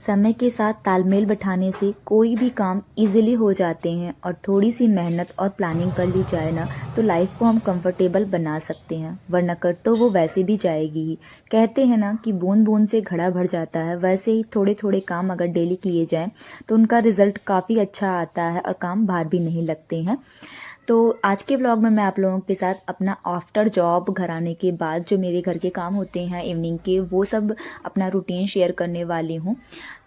समय के साथ तालमेल बैठाने से कोई भी काम इजीली हो जाते हैं और थोड़ी सी मेहनत और प्लानिंग कर ली जाए ना तो लाइफ को हम कंफर्टेबल बना सकते हैं, वरना कर तो वो वैसे भी जाएगी ही। कहते हैं ना कि बूंद बूंद से घड़ा भर जाता है, वैसे ही थोड़े थोड़े काम अगर डेली किए जाएं तो उनका रिजल्ट काफ़ी अच्छा आता है और काम भार भी नहीं लगते हैं। तो आज के व्लॉग में मैं आप लोगों के साथ अपना आफ्टर जॉब घर आने के बाद जो मेरे घर के काम होते हैं इवनिंग के, वो सब अपना रूटीन शेयर करने वाली हूँ।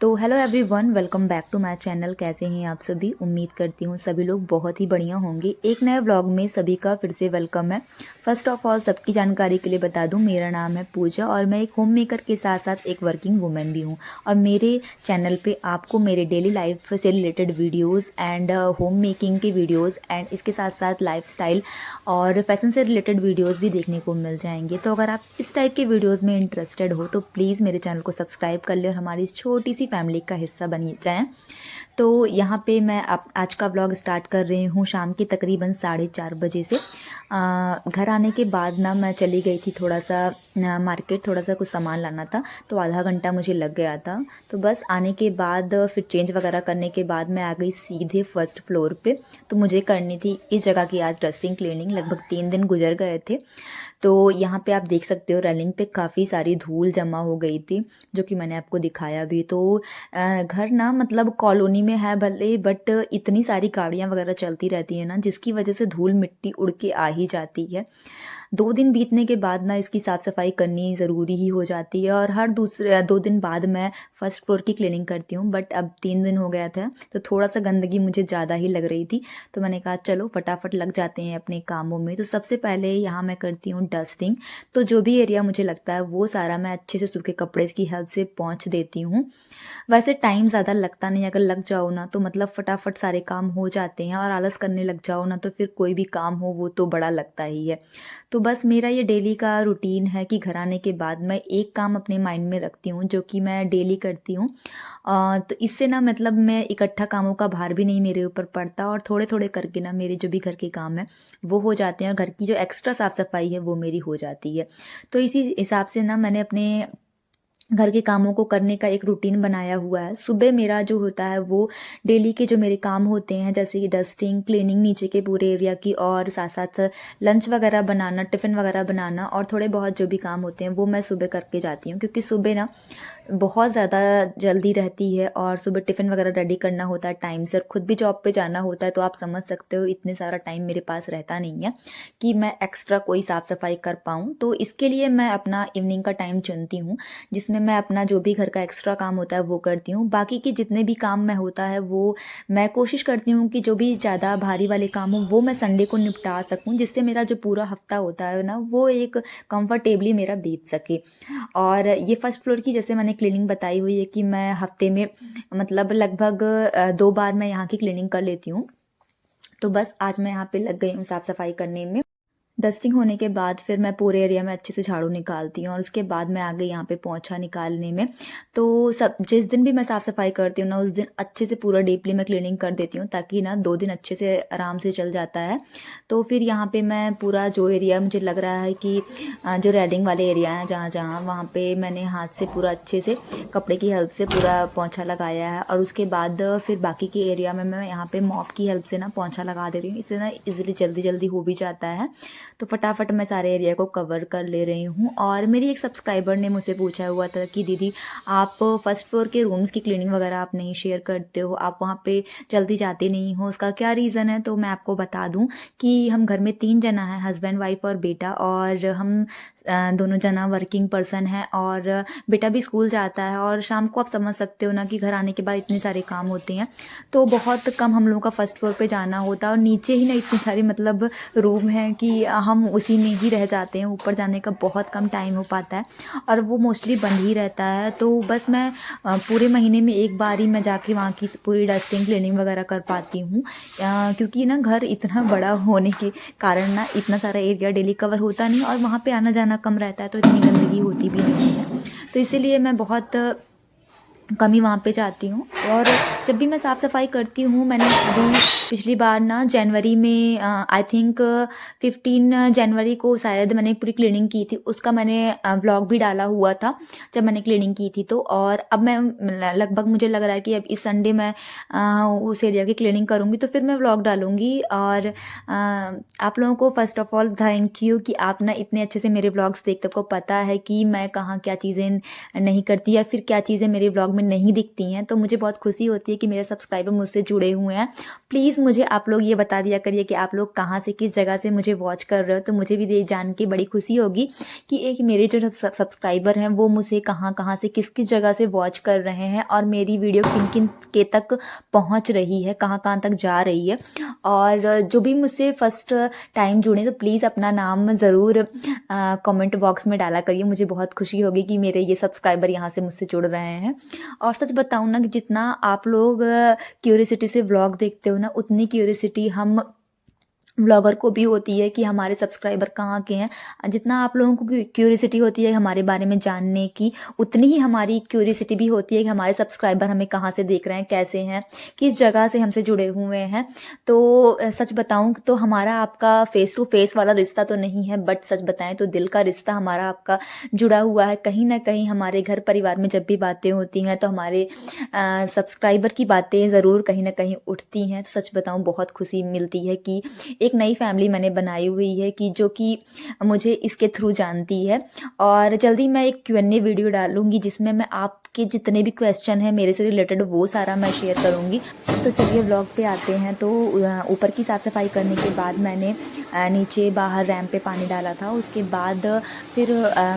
तो hello everyone, welcome back to my channel. कैसे हैं आप सभी? उम्मीद करती हूँ सभी लोग बहुत ही बढ़िया होंगे। एक नए व्लॉग में सभी का फिर से वेलकम है। फर्स्ट ऑफ ऑल सबकी जानकारी के लिए बता दूं, मेरा नाम है पूजा और मैं एक होम मेकर के साथ साथ एक वर्किंग वुमेन भी हूँ। और मेरे चैनल पे आपको मेरे डेली लाइफ से related videos and home making के वीडियोस एंड इसके साथ साथ लाइफस्टाइल और फैशन से रिलेटेड वीडियोस भी देखने को मिल जाएंगे। तो अगर आप इस टाइप के वीडियोस में इंटरेस्टेड हो तो प्लीज़ मेरे चैनल को सब्सक्राइब कर ले और हमारी इस छोटी सी फैमिली का हिस्सा बन जाएं। तो यहाँ पे मैं आज का व्लॉग स्टार्ट कर रही हूँ शाम के तकरीबन 4:30 बजे से। घर आने के बाद ना मैं चली गई थी थोड़ा सा मार्केट, थोड़ा सा कुछ सामान लाना था, तो आधा घंटा मुझे लग गया था। तो बस आने के बाद फिर चेंज वगैरह करने के बाद मैं आ गई सीधे फर्स्ट फ्लोर पे। तो मुझे करनी थी इस जगह की आज डस्टिंग क्लीनिंग। लगभग 3 दिन गुजर गए थे। तो यहाँ पे आप देख सकते हो रेलिंग पे काफ़ी सारी धूल जमा हो गई थी, जो कि मैंने आपको दिखाया भी। तो घर ना मतलब कॉलोनी में है भले, बट इतनी सारी गाड़ियाँ वगैरह चलती रहती है ना, जिसकी वजह से धूल मिट्टी उड़ के आ ही जाती है। 2 दिन बीतने के बाद ना इसकी साफ़ सफाई करनी ज़रूरी ही हो जाती है। और हर दूसरे 2 दिन बाद मैं फर्स्ट फ्लोर की क्लीनिंग करती हूँ, बट अब 3 दिन हो गया था तो थोड़ा सा गंदगी मुझे ज़्यादा ही लग रही थी। तो मैंने कहा चलो फटाफट लग जाते हैं अपने कामों में। तो सबसे पहले यहाँ मैं करती हूँ डस्टिंग। तो जो भी एरिया मुझे लगता है वो सारा मैं अच्छे से सूखे कपड़े की हेल्प से पोंछ देती हूँ। वैसे टाइम ज़्यादा लगता नहीं, अगर लग जाओ ना तो मतलब फटाफट सारे काम हो जाते हैं। और आलस करने लग जाओ ना तो फिर कोई भी काम हो वो तो बड़ा लगता ही है। तो बस मेरा ये डेली का रूटीन है कि घर आने के बाद मैं एक काम अपने माइंड में रखती हूँ जो कि मैं डेली करती हूँ। तो इससे ना मतलब मैं इकट्ठा कामों का भार भी नहीं मेरे ऊपर पड़ता और थोड़े थोड़े करके ना मेरे जो भी घर के काम है वो हो जाते हैं और घर की जो एक्स्ट्रा साफ़ सफाई है वो मेरी हो जाती है। तो इसी हिसाब से ना मैंने अपने घर के कामों को करने का एक रूटीन बनाया हुआ है। सुबह मेरा जो होता है वो डेली के जो मेरे काम होते हैं, जैसे कि डस्टिंग, क्लीनिंग नीचे के पूरे एरिया की, और साथ साथ लंच वगैरह बनाना, टिफ़िन वगैरह बनाना, और थोड़े बहुत जो भी काम होते हैं वो मैं सुबह करके जाती हूँ। क्योंकि सुबह ना बहुत ज़्यादा जल्दी रहती है और सुबह टिफ़िन वगैरह रेडी करना होता है टाइम से, और खुद भी जॉब पे जाना होता है। तो आप समझ सकते हो इतने सारा टाइम मेरे पास रहता नहीं है कि मैं एक्स्ट्रा कोई साफ़ सफाई कर पाऊँ। तो इसके लिए मैं अपना इवनिंग का टाइम चुनती हूँ, जिसमें मैं अपना जो भी घर का एक्स्ट्रा काम होता है वो करती हूँ। बाकी के जितने भी काम मैं होता है वो मैं कोशिश करती हूँ कि जो भी ज़्यादा भारी वाले काम हो वो मैं संडे को निपटा सकूँ, जिससे मेरा जो पूरा हफ्ता होता है ना वो एक कंफर्टेबली मेरा बीत सके। और ये फर्स्ट फ्लोर की जैसे मैंने क्लीनिंग बताई हुई है कि मैं हफ्ते में मतलब लगभग 2 बार मैं यहाँ की क्लीनिंग कर लेती हूँ। तो बस आज मैं यहाँ पे लग गई हूँ साफ़ सफाई करने में। डस्टिंग होने के बाद फिर मैं पूरे एरिया में अच्छे से झाड़ू निकालती हूँ और उसके बाद मैं आ गई यहाँ पे पोंछा निकालने में। तो सब जिस दिन भी मैं साफ़ सफाई करती हूँ ना उस दिन अच्छे से पूरा डीपली मैं क्लीनिंग कर देती हूँ, ताकि ना 2 दिन अच्छे से आराम से चल जाता है। तो फिर यहाँ पे मैं पूरा जो एरिया मुझे लग रहा है कि जो रेडिंग वाले एरिया हैं जहाँ जहाँ, वहाँ पे मैंने हाथ से पूरा अच्छे से कपड़े की हेल्प से पूरा पोंछा लगाया है। और उसके बाद फिर बाकी के एरिया में मैं यहाँ पे मॉप की हेल्प से ना पोंछा लगा दे रही हूँ। इससे ना इजीली जल्दी जल्दी हो भी जाता है। तो फटाफट मैं सारे एरिया को कवर कर ले रही हूँ। और मेरी एक सब्सक्राइबर ने मुझसे पूछा हुआ था कि दीदी आप फर्स्ट फ्लोर के रूम्स की क्लीनिंग वगैरह आप नहीं शेयर करते हो, आप वहाँ पे जल्दी जाते नहीं हो, उसका क्या रीज़न है? तो मैं आपको बता दूँ कि हम घर में 3 जना हैं, हस्बैंड वाइफ और बेटा, और हम दोनों जना वर्किंग पर्सन हैं और बेटा भी स्कूल जाता है। और शाम को आप समझ सकते हो ना कि घर आने के बाद इतने सारे काम होते हैं, तो बहुत कम हम लोगों का फर्स्ट फ्लोर पे जाना होता है। और नीचे ही ना इतनी सारी मतलब रूम है कि हम उसी में ही रह जाते हैं, ऊपर जाने का बहुत कम टाइम हो पाता है और वो मोस्टली बंद ही रहता है। तो बस मैं पूरे महीने में एक बार ही मैं जाके वहाँ की पूरी डस्टिंग क्लीनिंग वगैरह कर पाती हूँ। क्योंकि ना घर इतना बड़ा होने के कारण ना इतना सारा एरिया डेली कवर होता नहीं और वहाँ पे आना जाना कम रहता है, तो इतनी गंदगी होती भी नहीं है। तो इसीलिए मैं बहुत कमी वहाँ पे चाहती हूँ। और जब भी मैं साफ़ सफाई करती हूँ, मैंने अभी पिछली बार ना जनवरी में आई थिंक 15 जनवरी को शायद मैंने पूरी क्लीनिंग की थी, उसका मैंने व्लॉग भी डाला हुआ था जब मैंने क्लीनिंग की थी। तो और अब मैं लगभग मुझे लग रहा है कि अब इस संडे मैं उस एरिया की क्लीनिंग करूँगी, तो फिर मैं व्लॉग डालूँगी। और आप लोगों को first of all thank you कि आप ना इतने अच्छे से मेरे व्लॉग्स देखते हो, आपको पता है कि मैं कहाँ क्या चीज़ें नहीं करती या फिर क्या चीज़ें मेरे व्लॉग में नहीं दिखती हैं। तो मुझे बहुत खुशी होती है कि मेरे सब्सक्राइबर मुझसे जुड़े हुए हैं। प्लीज़ मुझे आप लोग ये बता दिया करिए कि आप लोग कहाँ से, किस जगह से मुझे वॉच कर रहे हो, तो मुझे भी ये जान के बड़ी खुशी होगी कि एक मेरे जो सब्सक्राइबर हैं वो मुझे कहाँ कहाँ से, किस किस जगह से वॉच कर रहे हैं और मेरी वीडियो किन किन के तक पहुँच रही है, कहाँ कहाँ तक जा रही है। और जो भी मुझसे फ़र्स्ट टाइम जुड़े तो प्लीज़ अपना नाम ज़रूर कमेंट बॉक्स में डाला करिए। मुझे बहुत खुशी होगी कि मेरे ये सब्सक्राइबर यहाँ से मुझसे जुड़ रहे हैं। और सच बताऊँ ना कि जितना आप लोग क्यूरियोसिटी से व्लॉग देखते हो ना, उतनी क्यूरियोसिटी हम व्लॉगर को भी होती है कि हमारे सब्सक्राइबर कहाँ के हैं। जितना आप लोगों को क्यूरियोसिटी होती है हमारे बारे में जानने की, उतनी ही हमारी क्यूरियोसिटी भी होती है कि हमारे सब्सक्राइबर हमें कहाँ से देख रहे हैं, कैसे हैं, किस जगह से हमसे जुड़े हुए हैं। तो सच बताऊँ तो हमारा आपका फेस टू फेस वाला रिश्ता तो नहीं है, बट सच बताएं तो दिल का रिश्ता हमारा आपका जुड़ा हुआ है। कहीं ना कहीं हमारे घर परिवार में जब भी बातें होती हैं तो हमारे सब्सक्राइबर की बातें ज़रूर कहीं ना कहीं उठती हैं। तो सच बताऊँ बहुत खुशी मिलती है कि एक नई फैमिली मैंने बनाई हुई है कि जो कि मुझे इसके थ्रू जानती है। और जल्दी मैं एक Q&A वीडियो डालूंगी जिसमें मैं आपके जितने भी क्वेश्चन हैं मेरे से रिलेटेड वो सारा मैं शेयर करूंगी। तो चलिए व्लॉग पे आते हैं। तो ऊपर की साफ़ सफाई करने के बाद मैंने नीचे बाहर रैंप पे पानी डाला था। उसके बाद फिर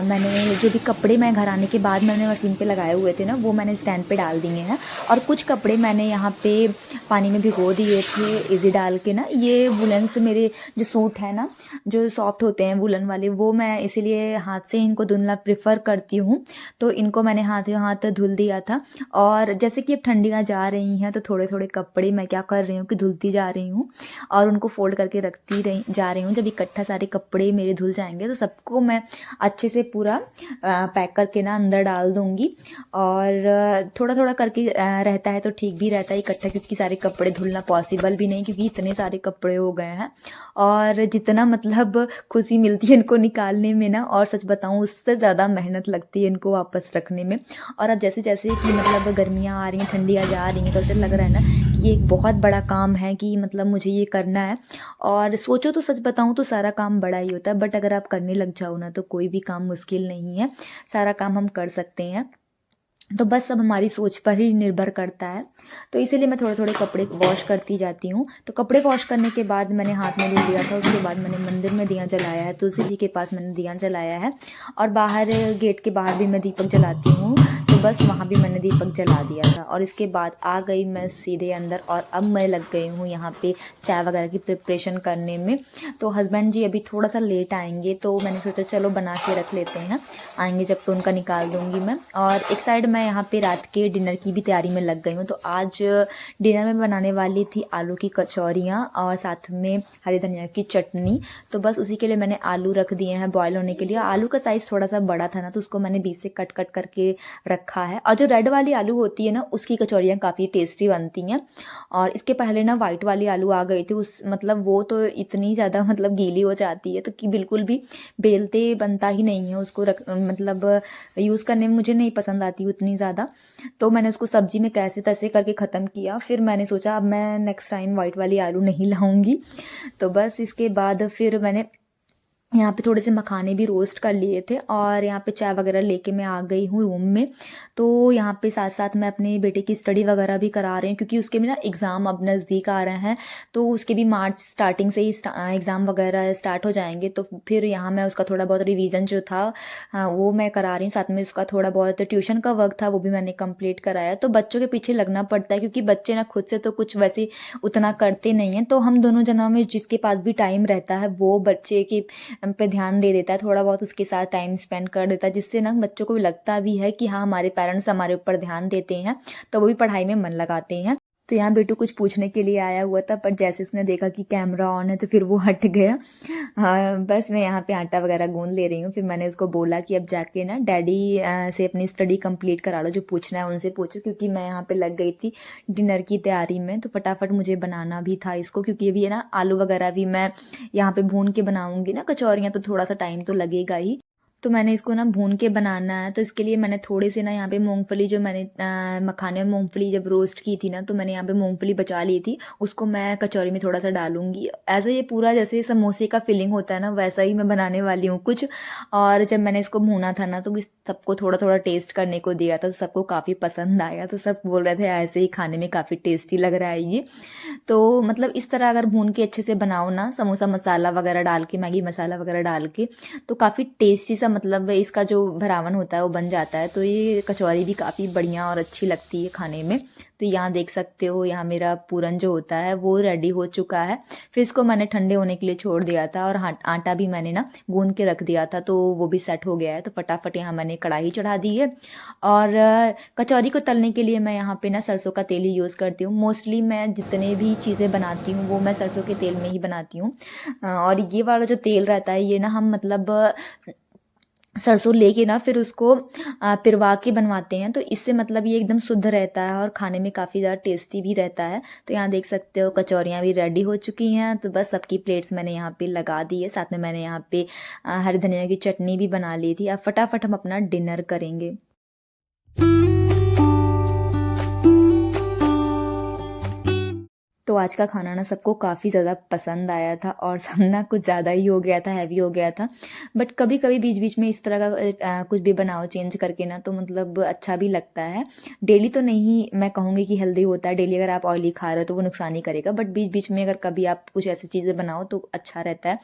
मैंने जो भी कपड़े मैं घर आने के बाद मैंने मशीन पे लगाए हुए थे ना, वो मैंने स्टैंड पे डाल दिए हैं। और कुछ कपड़े मैंने यहाँ पे पानी में भिगो दिए थे इजी डाल के ना। ये वुलन से मेरे जो सूट है ना, जो सॉफ्ट होते हैं वुलन वाले, वो मैं इसीलिए हाथ से इनको धुलना प्रेफर करती हूँ। तो इनको मैंने हाथ धुल दिया था। और जैसे कि अब ठंडियाँ जा रही हैं तो थोड़े थोड़े कपड़े मैं क्या कर रही हूँ कि धुलती जा रही हूँ और उनको फोल्ड करके रखती जा रही हूँ। जब इकट्ठा सारे कपड़े मेरे धुल जाएंगे तो सबको मैं अच्छे से पूरा पैक करके ना अंदर डाल दूँगी। और थोड़ा थोड़ा करके रहता है तो ठीक भी रहता है इकट्ठा, क्योंकि सारे कपड़े धुलना पॉसिबल भी नहीं क्योंकि इतने सारे कपड़े हो गए हैं। और जितना मतलब खुशी मिलती है इनको निकालने में ना, और सच बताऊँ उससे ज़्यादा मेहनत लगती है इनको वापस रखने में। और अब जैसे जैसे कि मतलब गर्मियाँ आ रही हैं, ठंडियाँ जा रही हैं, तो ऐसे लग रहा है ना कि ये एक बहुत बड़ा काम है कि मतलब मुझे ये करना है। और सोचो तो सच बताऊँ तो सारा काम बड़ा ही होता है, बट अगर आप करने लग जाओ ना तो कोई भी काम मुश्किल नहीं है, सारा काम हम कर सकते हैं। तो बस सब हमारी सोच पर ही निर्भर करता है। तो इसीलिए मैं थोड़े थोड़े कपड़े वॉश करती जाती हूँ। तो कपड़े वॉश करने के बाद मैंने हाथ में धुल दिया था। उसके बाद मैंने मंदिर में दिया जलाया है, तुलसी जी के पास मैंने दिया जलाया है। और बाहर गेट के बाहर भी मैं दीपक जलाती हूँ, तो बस वहाँ भी मैंने दीपक जला दिया था। और इसके बाद आ गई मैं सीधे अंदर और अब मैं लग गई हूँ यहाँ पे चाय वगैरह की प्रिपरेशन करने में। तो हस्बैंड जी अभी थोड़ा सा लेट आएंगे तो मैंने सोचा चलो बना के रख लेते हैं, आएंगे जब तो उनका निकाल दूंगी मैं। और एक साइड मैं यहाँ पे रात के डिनर की भी तैयारी में लग गई हूँ। तो आज डिनर में बनाने वाली थी आलू की कचौरियाँ और साथ में हरी धनिया की चटनी। तो बस उसी के लिए मैंने आलू रख दिए हैं बॉयल होने के लिए। आलू का साइज़ थोड़ा सा बड़ा था ना, तो उसको मैंने बीच से कट कट करके रखा है। और जो रेड वाली आलू होती है ना, उसकी कचौरियाँ काफ़ी टेस्टी बनती हैं। और इसके पहले ना वाइट वाली आलू आ गई थी, उस मतलब वो तो इतनी ज़्यादा मतलब गीली हो जाती है तो कि बिल्कुल भी बेलते बनता ही नहीं है उसको मतलब यूज़ करने में मुझे नहीं पसंद आती उतनी ज़्यादा। तो मैंने उसको सब्जी में कैसे तैसे करके ख़त्म किया। फिर मैंने सोचा अब मैं नेक्स्ट टाइम वाइट वाली आलू नहीं लाऊंगी। तो बस इसके बाद फिर मैंने यहाँ पे थोड़े से मखाने भी रोस्ट कर लिए थे और यहाँ पे चाय वगैरह लेके मैं आ गई हूँ रूम में। तो यहाँ पे साथ साथ मैं अपने बेटे की स्टडी वगैरह भी करा रही हूँ क्योंकि उसके भी ना एग्ज़ाम अब नज़दीक आ रहे हैं। तो उसके भी मार्च स्टार्टिंग से ही एग्ज़ाम वगैरह स्टार्ट हो जाएंगे। तो फिर यहाँ मैं उसका थोड़ा बहुत रिवीजन जो था वो मैं करा रही हूँ। साथ में उसका थोड़ा बहुत ट्यूशन का वर्क था वो भी मैंने कंप्लीट कराया। तो बच्चों के पीछे लगना पड़ता है क्योंकि बच्चे ना खुद से तो कुछ वैसे उतना करते नहीं हैं। तो हम दोनों जनों में जिसके पास भी टाइम रहता है वो बच्चे के पे ध्यान दे देता है, थोड़ा बहुत उसके साथ टाइम स्पेंड कर देता है, जिससे ना बच्चों को भी लगता भी है कि हाँ हमारे पेरेंट्स हमारे ऊपर ध्यान देते हैं, तो वो भी पढ़ाई में मन लगाते हैं। तो यहाँ बेटू कुछ पूछने के लिए आया हुआ था, पर जैसे उसने देखा कि कैमरा ऑन है तो फिर वो हट गया। हाँ, बस मैं यहाँ पे आटा वगैरह गूंद ले रही हूँ। फिर मैंने उसको बोला कि अब जाके ना डैडी से अपनी स्टडी कंप्लीट करा लो, जो पूछना है उनसे पूछो, क्योंकि मैं यहाँ पे लग गई थी डिनर की तैयारी में। तो फटाफट मुझे बनाना भी था इसको, क्योंकि अभी है ना आलू वगैरह भी मैं यहाँ पे भून के बनाऊंगी ना कचौरियाँ, तो थोड़ा सा टाइम तो लगेगा ही। तो मैंने इसको ना भून के बनाना है, तो इसके लिए मैंने थोड़े से ना यहाँ पे मूंगफली, जो मैंने मखाने में मूंगफली जब रोस्ट की थी ना, तो मैंने यहाँ पे मूंगफली बचा ली थी, उसको मैं कचौरी में थोड़ा सा डालूंगी। ऐसा ये पूरा जैसे समोसे का फिलिंग होता है ना, वैसा ही मैं बनाने वाली हूँ कुछ। और जब मैंने इसको भूना था ना, तो सबको थोड़ा थोड़ा टेस्ट करने को दिया था, तो सबको काफ़ी पसंद आया। तो सब बोल रहे थे ऐसे ही खाने में काफ़ी टेस्टी लग रहा है ये। तो मतलब इस तरह अगर भून के अच्छे से बनाओ ना, समोसा मसाला वगैरह डाल के, मैगी मसाला वगैरह डाल के, तो काफ़ी टेस्टी सा मतलब इसका जो भरावन होता है वो बन जाता है। तो ये कचौरी भी काफ़ी बढ़िया और अच्छी लगती है खाने में। तो यहाँ देख सकते हो, यहाँ मेरा पूरन जो होता है वो रेडी हो चुका है। फिर इसको मैंने ठंडे होने के लिए छोड़ दिया था, और आटा भी मैंने ना गूंद के रख दिया था, तो वो भी सेट हो गया है। तो फटाफट यहाँ मैंने कढ़ाई चढ़ा दी है। और कचौरी को तलने के लिए मैं यहाँ पे ना सरसों का तेल ही यूज़ करती हूँ। मोस्टली मैं जितने भी चीज़ें बनाती हूँ वो मैं सरसों के तेल में ही बनाती हूँ। और ये वाला जो तेल रहता है ये ना हम मतलब सरसों लेके ना फिर उसको पिरवा के बनवाते हैं, तो इससे मतलब ये एकदम शुद्ध रहता है और खाने में काफ़ी ज़्यादा टेस्टी भी रहता है। तो यहाँ देख सकते हो कचौरियाँ भी रेडी हो चुकी हैं। तो बस सबकी प्लेट्स मैंने यहाँ पे लगा दी है, साथ में मैंने यहाँ पे हरी धनिया की चटनी भी बना ली थी। अब फटाफट हम अपना डिनर करेंगे। तो आज का खाना ना सबको काफ़ी ज़्यादा पसंद आया था, और सब ना कुछ ज़्यादा ही हो गया था, हैवी हो गया था। बट कभी कभी बीच बीच में इस तरह का कुछ भी बनाओ चेंज करके ना, तो मतलब अच्छा भी लगता है। डेली तो नहीं मैं कहूँगी कि हेल्दी होता है, डेली अगर आप ऑयली खा रहे हो तो वो नुकसान ही करेगा, बट बीच बीच में अगर कभी आप कुछ ऐसी चीज़ें बनाओ तो अच्छा रहता है।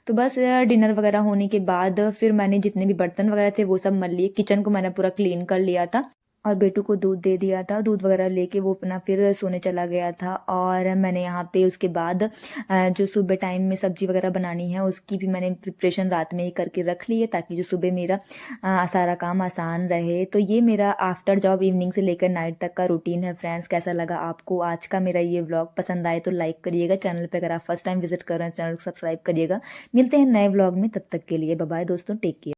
तो बस डिनर वगैरह होने के बाद फिर मैंने जितने भी बर्तन वगैरह थे वो सब मल लिए, किचन को मैंने पूरा क्लीन कर लिया था, और बेटू को दूध दे दिया था। दूध वगैरह लेके वो अपना फिर सोने चला गया था। और मैंने यहाँ पे उसके बाद जो सुबह टाइम में सब्जी वगैरह बनानी है उसकी भी मैंने प्रिपरेशन रात में ही करके रख ली है, ताकि जो सुबह मेरा सारा काम आसान रहे। तो ये मेरा आफ्टर जॉब इवनिंग से लेकर नाइट तक का रूटीन है। फ्रेंड्स, कैसा लगा आपको आज का मेरा ये व्लॉग? पसंद आए तो लाइक करिएगा, चैनल पर अगर आप फर्स्ट टाइम विजिट कर रहे हैं चैनल को सब्सक्राइब करिएगा। मिलते हैं नए व्लॉग में, तब तक के लिए बाय बाय दोस्तों, टेक केयर।